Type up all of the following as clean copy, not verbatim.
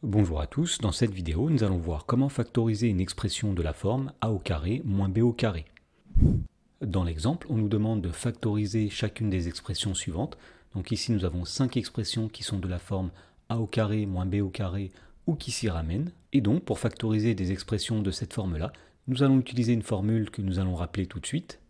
Bonjour à tous, dans cette vidéo nous allons voir comment factoriser une expression de la forme a au carré moins b au carré. Dans l'exemple, on nous demande de factoriser chacune des expressions suivantes. Donc ici nous avons 5 expressions qui sont de la forme a au carré moins b au carré ou qui s'y ramènent. Et donc pour factoriser des expressions de cette forme-là, nous allons utiliser une formule que nous allons rappeler tout de suite.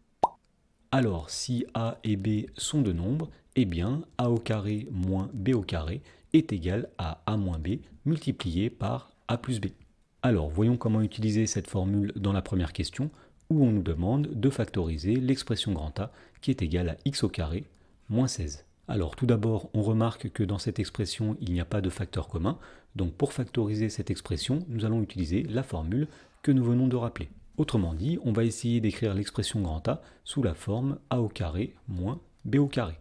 Alors si a et b sont de nombres, eh bien a au carré moins b au carré est égal à a moins b multiplié par a plus b. Alors voyons comment utiliser cette formule dans la première question où on nous demande de factoriser l'expression grand A qui est égale à x au carré moins 16. Alors tout d'abord on remarque que dans cette expression il n'y a pas de facteur commun, donc pour factoriser cette expression nous allons utiliser la formule que nous venons de rappeler. Autrement dit, on va essayer d'écrire l'expression grand A sous la forme a au carré moins b au carré.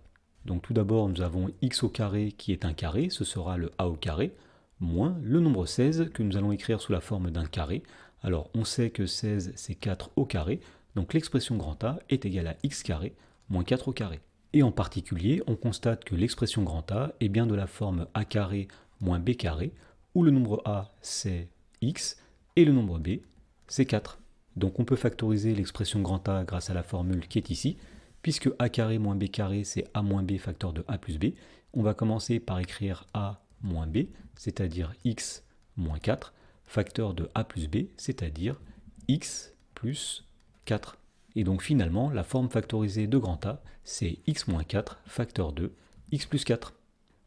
Donc tout d'abord, nous avons x au carré qui est un carré, ce sera le a au carré, moins le nombre 16 que nous allons écrire sous la forme d'un carré. Alors on sait que 16 c'est 4 au carré, donc l'expression grand A est égale à x carré moins 4 au carré. Et en particulier, on constate que l'expression grand A est bien de la forme a carré moins b carré, où le nombre a c'est x et le nombre b c'est 4. Donc on peut factoriser l'expression grand A grâce à la formule qui est ici, puisque a carré moins b carré c'est a moins b facteur de a plus b. On va commencer par écrire a moins b, c'est-à-dire x moins 4, facteur de a plus b, c'est-à-dire x plus 4. Et donc finalement, la forme factorisée de grand A, c'est x moins 4 facteur de x plus 4.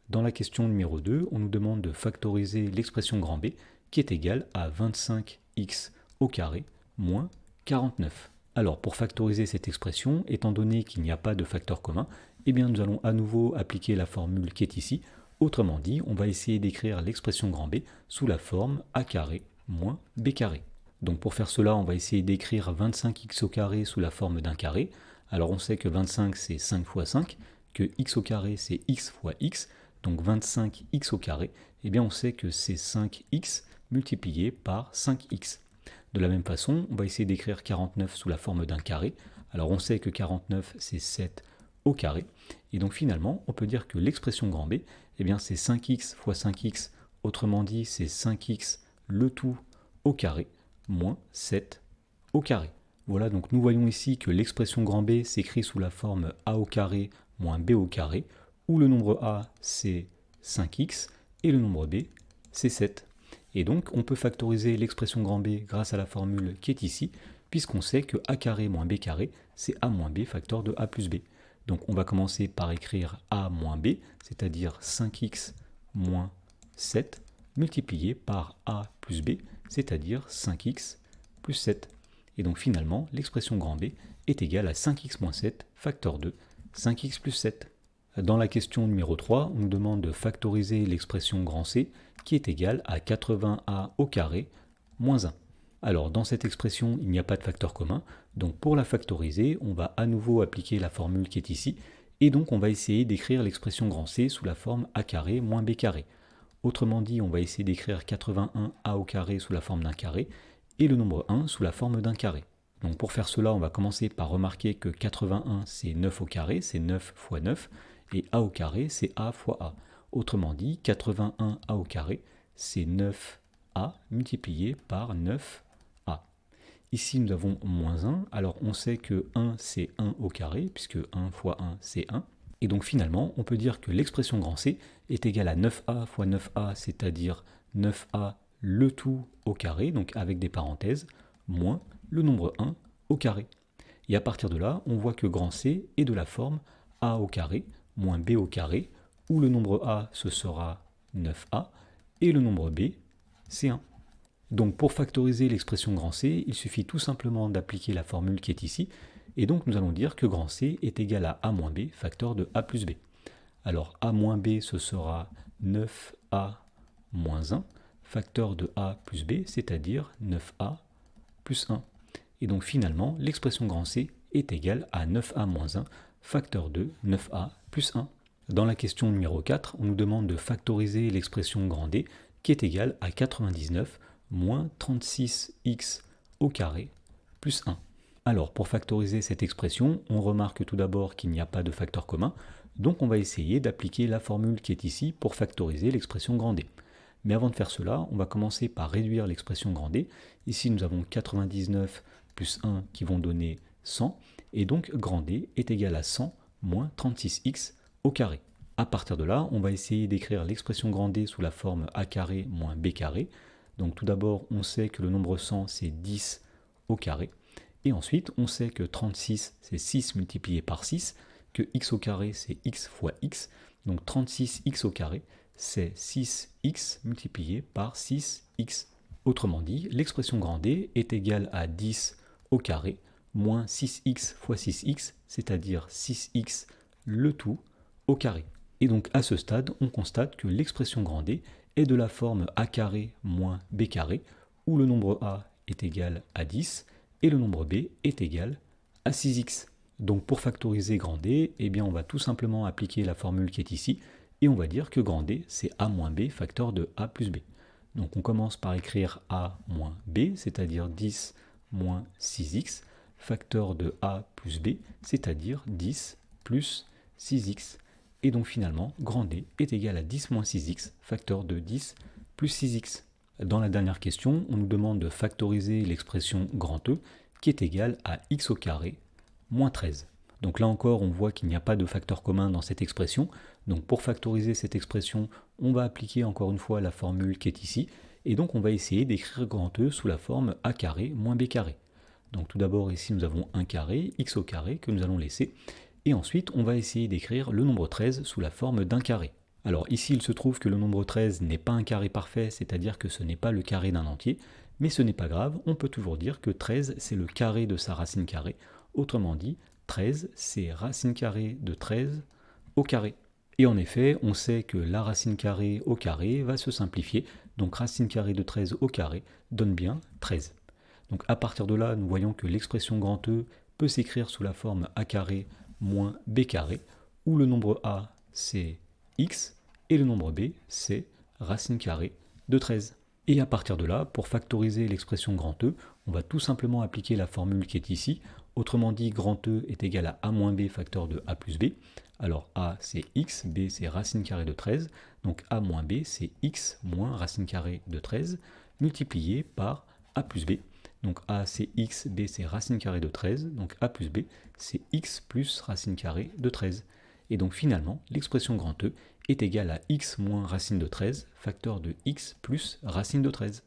Dans la question numéro 2, on nous demande de factoriser l'expression grand B, qui est égale à 25x au carré moins 49. Alors pour factoriser cette expression, étant donné qu'il n'y a pas de facteur commun, eh bien nous allons à nouveau appliquer la formule qui est ici. Autrement dit, on va essayer d'écrire l'expression grand B sous la forme a carré moins b carré. Donc pour faire cela, on va essayer d'écrire 25x au carré sous la forme d'un carré. Alors on sait que 25 c'est 5 fois 5, que x au carré c'est x fois x, donc 25x au carré, eh bien on sait que c'est 5x multiplié par 5x. De la même façon, on va essayer d'écrire 49 sous la forme d'un carré. Alors on sait que 49 c'est 7 au carré. Et donc finalement, on peut dire que l'expression grand B, eh bien c'est 5x fois 5x, autrement dit c'est 5x le tout au carré, moins 7 au carré. Voilà, donc nous voyons ici que l'expression grand B s'écrit sous la forme a au carré moins b au carré, où le nombre a c'est 5x et le nombre b c'est 7. Et donc on peut factoriser l'expression grand B grâce à la formule qui est ici, puisqu'on sait que a carré moins b carré c'est a moins b facteur de a plus b. Donc on va commencer par écrire a moins b, c'est-à-dire 5x moins 7, multiplié par a plus b, c'est-à-dire 5x plus 7. Et donc finalement, l'expression grand B est égale à 5x moins 7 facteur de 5x plus 7. Dans la question numéro 3, on nous demande de factoriser l'expression grand C qui est égale à 80a au carré moins 1. Alors dans cette expression, il n'y a pas de facteur commun, donc pour la factoriser, on va à nouveau appliquer la formule qui est ici, et donc on va essayer d'écrire l'expression grand C sous la forme a carré moins b carré. Autrement dit, on va essayer d'écrire 81a au carré sous la forme d'un carré, et le nombre 1 sous la forme d'un carré. Donc pour faire cela, on va commencer par remarquer que 81 c'est 9 au carré, c'est 9 fois 9, et a au carré c'est a fois a. Autrement dit, 81a au carré c'est 9a multiplié par 9a. Ici nous avons moins 1, alors on sait que 1 c'est 1 au carré, puisque 1 fois 1 c'est 1. Et donc finalement, on peut dire que l'expression grand C est égale à 9a fois 9a, c'est-à-dire 9a le tout au carré, donc avec des parenthèses, moins le nombre 1 au carré. Et à partir de là, on voit que grand C est de la forme a au carré moins b au carré, où le nombre a ce sera 9a, et le nombre b c'est 1. Donc pour factoriser l'expression grand C, il suffit tout simplement d'appliquer la formule qui est ici, et donc nous allons dire que grand C est égal à a moins b facteur de a plus b. Alors a moins b ce sera 9a moins 1 facteur de a plus b, c'est-à-dire 9a plus 1. Et donc finalement, l'expression grand C est égale à 9a moins 1 facteur de 9a plus 1. Dans la question numéro 4, on nous demande de factoriser l'expression grand D qui est égale à 99 moins 36x au carré plus 1. Alors pour factoriser cette expression, on remarque tout d'abord qu'il n'y a pas de facteur commun, donc on va essayer d'appliquer la formule qui est ici pour factoriser l'expression grand D. Mais avant de faire cela, on va commencer par réduire l'expression grand D. Ici, nous avons 99 plus 1 qui vont donner 100, et donc grand D est égal à 100 moins 36x au carré. À partir de là, on va essayer d'écrire l'expression grand D sous la forme a carré moins b carré. Donc tout d'abord, on sait que le nombre 100, c'est 10 au carré. Et ensuite, on sait que 36, c'est 6 multiplié par 6, que x au carré, c'est x fois x. Donc 36x au carré, c'est 6x multiplié par 6x. Autrement dit, l'expression grand D est égale à 10 au carré moins 6x fois 6x, c'est-à-dire 6x le tout au carré. Et donc à ce stade, on constate que l'expression grand D est de la forme a carré moins b carré, où le nombre a est égal à 10 et le nombre b est égal à 6x. Donc pour factoriser grand D, eh bien on va tout simplement appliquer la formule qui est ici, et on va dire que grand D, c'est a moins b facteur de a plus b. Donc on commence par écrire a moins b, c'est-à-dire 10 moins 6x, facteur de a plus b, c'est-à-dire 10 plus 6x. Et donc finalement, grand D est égal à 10 moins 6x, facteur de 10 plus 6x. Dans la dernière question, on nous demande de factoriser l'expression grand E, qui est égale à x au carré moins 13. Donc là encore, on voit qu'il n'y a pas de facteur commun dans cette expression. Donc pour factoriser cette expression, on va appliquer encore une fois la formule qui est ici. Et donc on va essayer d'écrire grand E sous la forme a carré moins b carré. Donc tout d'abord ici nous avons 1 carré, x au carré que nous allons laisser. Et ensuite on va essayer d'écrire le nombre 13 sous la forme d'un carré. Alors ici il se trouve que le nombre 13 n'est pas un carré parfait, c'est-à-dire que ce n'est pas le carré d'un entier. Mais ce n'est pas grave, on peut toujours dire que 13 c'est le carré de sa racine carrée. Autrement dit, 13 c'est racine carrée de 13 au carré. Et en effet, on sait que la racine carrée au carré va se simplifier, donc racine carrée de 13 au carré donne bien 13. Donc à partir de là, nous voyons que l'expression grand E peut s'écrire sous la forme a carré moins b carré, où le nombre a c'est x et le nombre b c'est racine carrée de 13. Et à partir de là, pour factoriser l'expression grand E, on va tout simplement appliquer la formule qui est ici. Autrement dit, grand E est égal à a moins b facteur de a plus b. Alors a c'est x, b c'est racine carrée de 13, donc a moins b c'est x moins racine carrée de 13, multiplié par a plus b. Donc a c'est x, b c'est racine carrée de 13, donc a plus b c'est x plus racine carrée de 13. Et donc finalement, l'expression grand E est égale à x moins racine de 13, facteur de x plus racine de 13.